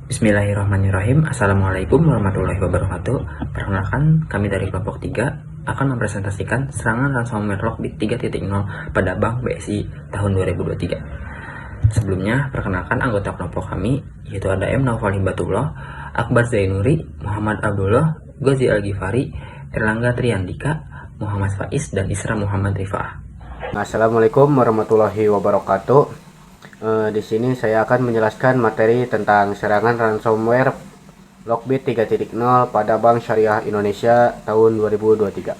Bismillahirrahmanirrahim. Assalamualaikum warahmatullahi wabarakatuh. Perkenalkan, kami dari kelompok 3 akan mempresentasikan serangan ransomware Lockbit 3.0 pada Bank BSI tahun 2023. Sebelumnya, perkenalkan anggota kelompok kami, yaitu ada M. Naufal Hibatullah, Akbar Zainuri, Muhammad Abdullah, Ghazi Al-Ghifari, Erlangga Triandika, Muhammad Faiz, dan Isra Muhammad Rifah. Assalamualaikum warahmatullahi wabarakatuh. Di sini saya akan menjelaskan materi tentang serangan ransomware Lockbit 3.0 pada Bank Syariah Indonesia tahun 2023.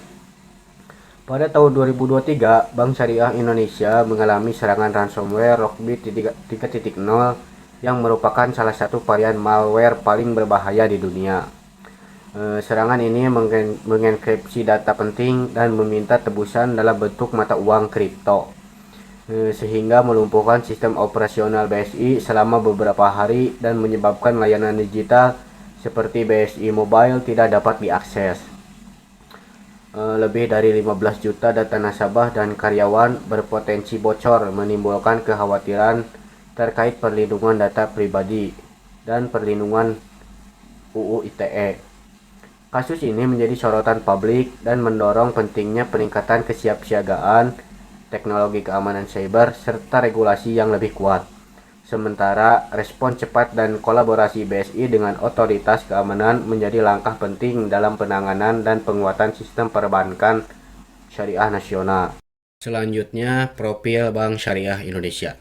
Pada tahun 2023, Bank Syariah Indonesia mengalami serangan ransomware Lockbit 3.0 yang merupakan salah satu varian malware paling berbahaya di dunia. Serangan ini mengenkripsi data penting dan meminta tebusan dalam bentuk mata uang kripto, sehingga melumpuhkan sistem operasional BSI selama beberapa hari dan menyebabkan layanan digital seperti BSI Mobile tidak dapat diakses. Lebih dari 15 juta data nasabah dan karyawan berpotensi bocor, menimbulkan kekhawatiran terkait perlindungan data pribadi dan perlindungan UU ITE. Kasus ini menjadi sorotan publik dan mendorong pentingnya peningkatan kesiapsiagaan teknologi keamanan cyber, serta regulasi yang lebih kuat. Sementara, respon cepat dan kolaborasi BSI dengan otoritas keamanan menjadi langkah penting dalam penanganan dan penguatan sistem perbankan syariah nasional. Selanjutnya, profil Bank Syariah Indonesia.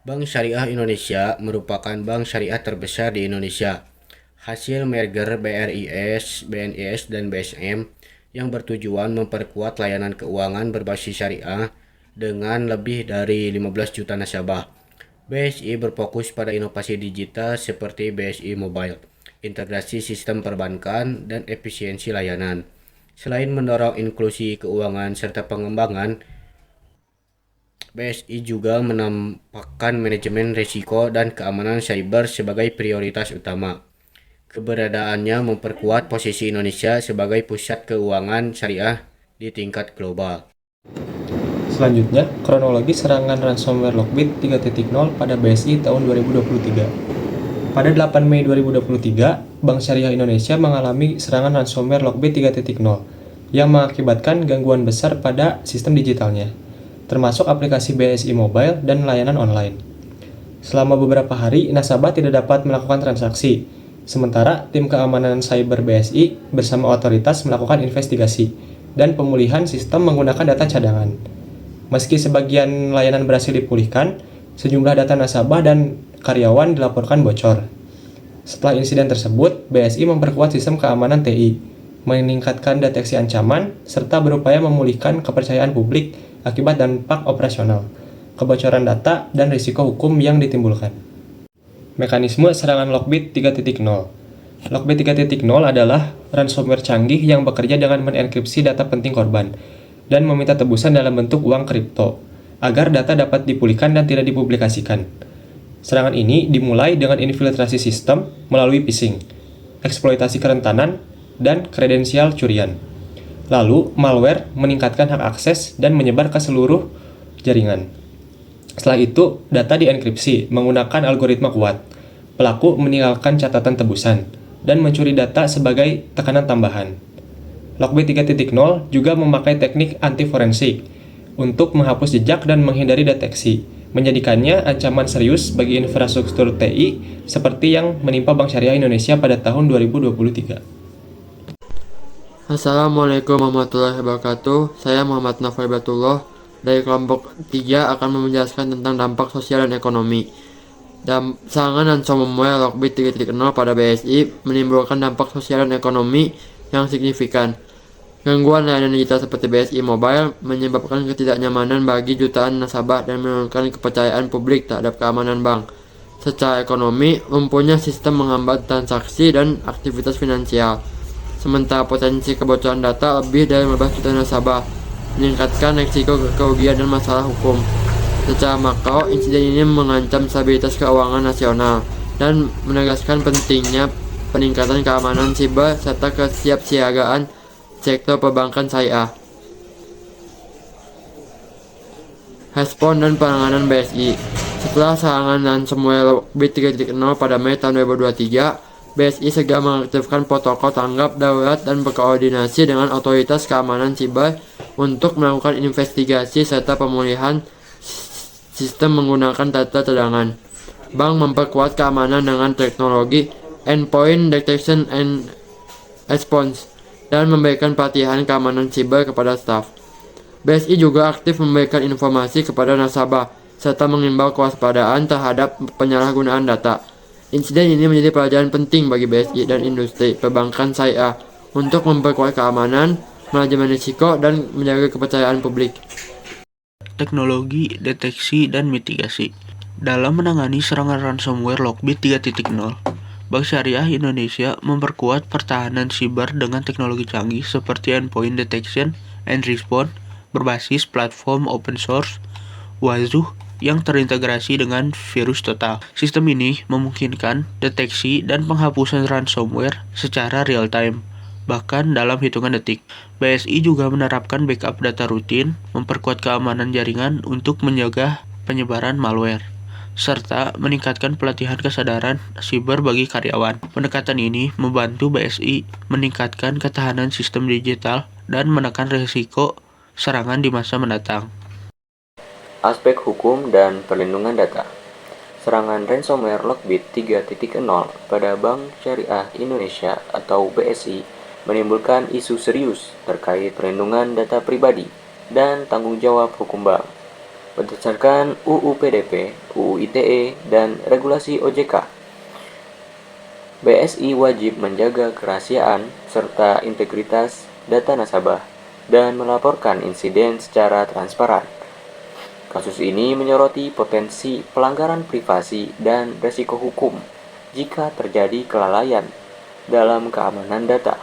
Bank Syariah Indonesia merupakan bank syariah terbesar di Indonesia. Hasil merger BRIS, BNIS, dan BSM yang bertujuan memperkuat layanan keuangan berbasis syariah dengan lebih dari 15 juta nasabah. BSI berfokus pada inovasi digital seperti BSI Mobile, integrasi sistem perbankan, dan efisiensi layanan. Selain mendorong inklusi keuangan serta pengembangan, BSI juga menampakkan manajemen risiko dan keamanan cyber sebagai prioritas utama. Keberadaannya memperkuat posisi Indonesia sebagai pusat keuangan syariah di tingkat global. Selanjutnya, kronologi serangan ransomware Lockbit 3.0 pada BSI tahun 2023. Pada 8 Mei 2023, Bank Syariah Indonesia mengalami serangan ransomware Lockbit 3.0 yang mengakibatkan gangguan besar pada sistem digitalnya, termasuk aplikasi BSI Mobile dan layanan online. Selama beberapa hari, nasabah tidak dapat melakukan transaksi, sementara tim keamanan cyber BSI bersama otoritas melakukan investigasi dan pemulihan sistem menggunakan data cadangan. Meski sebagian layanan berhasil dipulihkan, sejumlah data nasabah dan karyawan dilaporkan bocor. Setelah insiden tersebut, BSI memperkuat sistem keamanan TI, meningkatkan deteksi ancaman, serta berupaya memulihkan kepercayaan publik akibat dampak operasional, kebocoran data, dan risiko hukum yang ditimbulkan. Mekanisme serangan Lockbit 3.0. Lockbit 3.0 adalah ransomware canggih yang bekerja dengan menenkripsi data penting korban dan meminta tebusan dalam bentuk uang kripto, agar data dapat dipulihkan dan tidak dipublikasikan. Serangan ini dimulai dengan infiltrasi sistem melalui phishing, eksploitasi kerentanan, dan kredensial curian. Lalu, malware meningkatkan hak akses dan menyebar ke seluruh jaringan. Setelah itu, data dienkripsi menggunakan algoritma kuat. Pelaku meninggalkan catatan tebusan dan mencuri data sebagai tekanan tambahan. Lockbit 3.0 juga memakai teknik anti-forensik untuk menghapus jejak dan menghindari deteksi, menjadikannya ancaman serius bagi infrastruktur TI seperti yang menimpa Bank Syariah Indonesia pada tahun 2023. Assalamualaikum warahmatullahi wabarakatuh. Saya Muhammad Naufal Hibatullah dari kelompok 3 akan menjelaskan tentang dampak sosial dan ekonomi. Serangan ransomware Lockbit 3.0 pada BSI menimbulkan dampak sosial dan ekonomi yang signifikan. Gangguan layanan digital seperti BSI Mobile menyebabkan ketidaknyamanan bagi jutaan nasabah dan menurunkan kepercayaan publik terhadap keamanan bank. Secara ekonomi, lumpuhnya sistem menghambat transaksi dan aktivitas finansial. Sementara potensi kebocoran data lebih dari 15 juta nasabah, meningkatkan risiko kerugian dan masalah hukum. Secara makro, insiden ini mengancam stabilitas keuangan nasional dan menegaskan pentingnya peningkatan keamanan siber serta kesiapsiagaan sektor perbankan syariah. Respon dan penanganan BSI. Setelah serangan ransomware Lockbit 3.0 pada Mei tahun 2023, BSI segera mengaktifkan protokol tanggap darurat dan berkoordinasi dengan otoritas keamanan siber untuk melakukan investigasi serta pemulihan sistem menggunakan data cadangan. Bank memperkuat keamanan dengan teknologi Endpoint Detection and Response dan memberikan pelatihan keamanan siber kepada staf. BSI juga aktif memberikan informasi kepada nasabah serta mengimbau kewaspadaan terhadap penyalahgunaan data. Insiden ini menjadi pelajaran penting bagi BSI dan industri perbankan syariah untuk memperkuat keamanan, manajemen risiko, dan menjaga kepercayaan publik. Teknologi, deteksi, dan mitigasi. Dalam menangani serangan ransomware Lockbit 3.0, Bank Syariah Indonesia memperkuat pertahanan siber dengan teknologi canggih seperti Endpoint Detection and Response berbasis platform open source Wazuh yang terintegrasi dengan virus total. Sistem ini memungkinkan deteksi dan penghapusan ransomware secara real-time, bahkan dalam hitungan detik. BSI juga menerapkan backup data rutin, memperkuat keamanan jaringan untuk menjaga penyebaran malware, serta meningkatkan pelatihan kesadaran siber bagi karyawan. Pendekatan ini membantu BSI meningkatkan ketahanan sistem digital dan menekan risiko serangan di masa mendatang. Aspek hukum dan perlindungan data. Serangan ransomware Lockbit 3.0 pada Bank Syariah Indonesia atau BSI menimbulkan isu serius terkait perlindungan data pribadi dan tanggung jawab hukum bank. Berdasarkan UU PDP, UU ITE, dan regulasi OJK, BSI wajib menjaga kerahasiaan serta integritas data nasabah dan melaporkan insiden secara transparan. Kasus ini menyoroti potensi pelanggaran privasi dan resiko hukum jika terjadi kelalaian dalam keamanan data.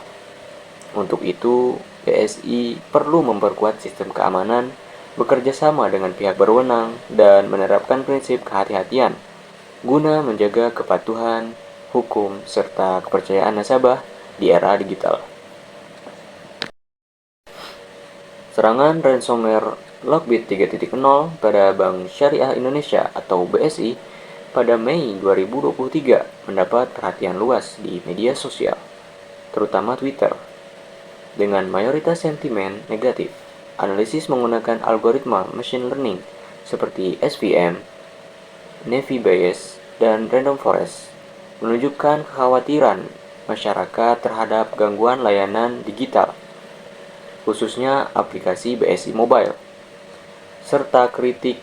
Untuk itu, BSI perlu memperkuat sistem keamanan, bekerja sama dengan pihak berwenang, dan menerapkan prinsip kehati-hatian guna menjaga kepatuhan hukum serta kepercayaan nasabah di era digital. Serangan ransomware Lockbit 3.0 pada Bank Syariah Indonesia atau BSI pada Mei 2023 mendapat perhatian luas di media sosial, terutama Twitter. Dengan mayoritas sentimen negatif, analisis menggunakan algoritma machine learning seperti SVM, Naive Bayes, dan Random Forest menunjukkan kekhawatiran masyarakat terhadap gangguan layanan digital, khususnya aplikasi BSI Mobile, serta kritik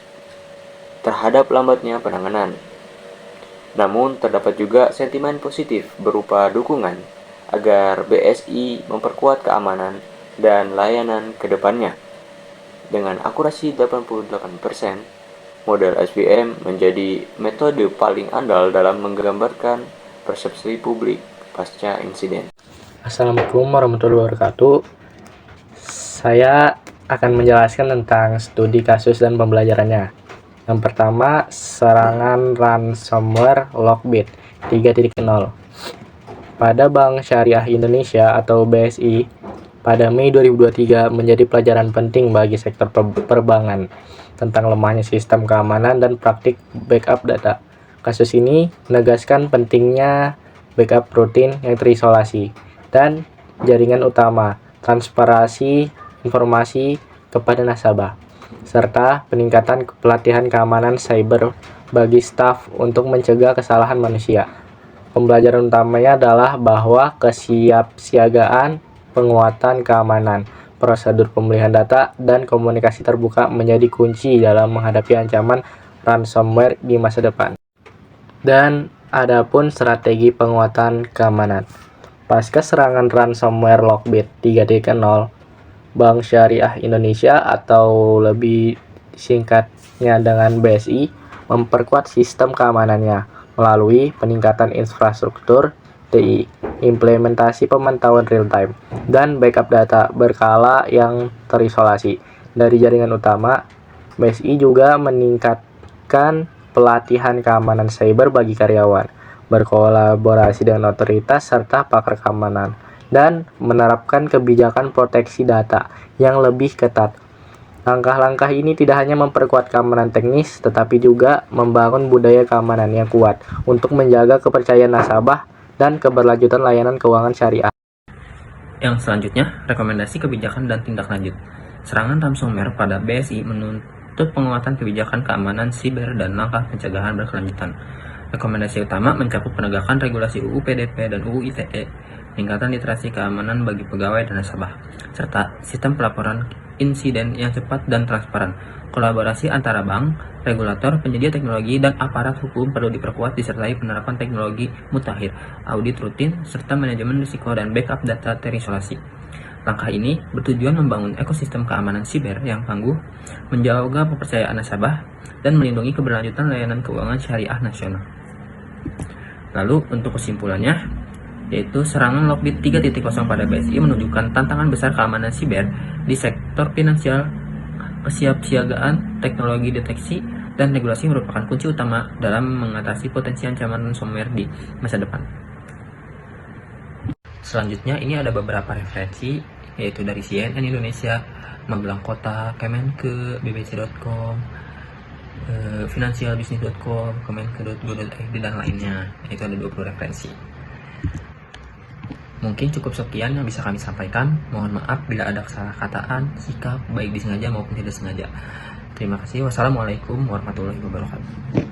terhadap lambatnya penanganan. Namun, terdapat juga sentimen positif berupa dukungan agar BSI memperkuat keamanan dan layanan ke depannya. Dengan akurasi 88%, model SVM menjadi metode paling andal dalam menggambarkan persepsi publik pasca insiden. Assalamualaikum warahmatullahi wabarakatuh. Saya akan menjelaskan tentang studi kasus dan pembelajarannya. Yang pertama, serangan ransomware Lockbit 3.0 pada Bank Syariah Indonesia atau BSI pada Mei 2023 menjadi pelajaran penting bagi sektor perbankan tentang lemahnya sistem keamanan dan praktik backup data. Kasus ini menegaskan pentingnya backup rutin yang terisolasi dan jaringan utama, transparansi informasi kepada nasabah, serta peningkatan pelatihan keamanan cyber bagi staf untuk mencegah kesalahan manusia. Pembelajaran utamanya adalah bahwa kesiapsiagaan, penguatan keamanan, prosedur pemulihan data, dan komunikasi terbuka menjadi kunci dalam menghadapi ancaman ransomware di masa depan. Dan adapun strategi penguatan keamanan. Pasca serangan ransomware Lockbit 3.0, Bank Syariah Indonesia atau lebih singkatnya dengan BSI memperkuat sistem keamanannya melalui peningkatan infrastruktur TI, implementasi pemantauan real time, dan backup data berkala yang terisolasi dari jaringan utama. BSI juga meningkatkan pelatihan keamanan cyber bagi karyawan, berkolaborasi dengan otoritas serta pakar keamanan, dan menerapkan kebijakan proteksi data yang lebih ketat. Langkah-langkah ini tidak hanya memperkuat keamanan teknis, tetapi juga membangun budaya keamanan yang kuat untuk menjaga kepercayaan nasabah dan keberlanjutan layanan keuangan syariah. Yang selanjutnya, rekomendasi kebijakan dan tindak lanjut. Serangan ransomware pada BSI menuntut penguatan kebijakan keamanan siber dan langkah pencegahan berkelanjutan. Rekomendasi utama mencakup penegakan regulasi UU PDP dan UU ITE, peningkatan literasi keamanan bagi pegawai dan nasabah, serta sistem pelaporan insiden yang cepat dan transparan. Kolaborasi antara bank, regulator, penyedia teknologi, dan aparat hukum perlu diperkuat disertai penerapan teknologi mutakhir, audit rutin, serta manajemen risiko dan backup data terisolasi. Langkah ini bertujuan membangun ekosistem keamanan siber yang tangguh, menjaga kepercayaan nasabah, dan melindungi keberlanjutan layanan keuangan syariah nasional. Lalu untuk kesimpulannya, yaitu serangan Lockbit 3.0 pada BSI menunjukkan tantangan besar keamanan siber di sektor finansial. Kesiapsiagaan, teknologi deteksi, dan regulasi merupakan kunci utama dalam mengatasi potensi ancaman ransomware di masa depan. Selanjutnya ini ada beberapa referensi, yaitu dari CNN Indonesia, Magelang Kota, Kemenke, bbc.com, finansialbisnis.com, kemenke.go.id, dan lainnya. Itu ada 20 referensi. Mungkin cukup sekian yang bisa kami sampaikan. Mohon maaf bila ada kesalahan-kataan, sikap, baik disengaja maupun tidak sengaja. Terima kasih. Wassalamualaikum warahmatullahi wabarakatuh.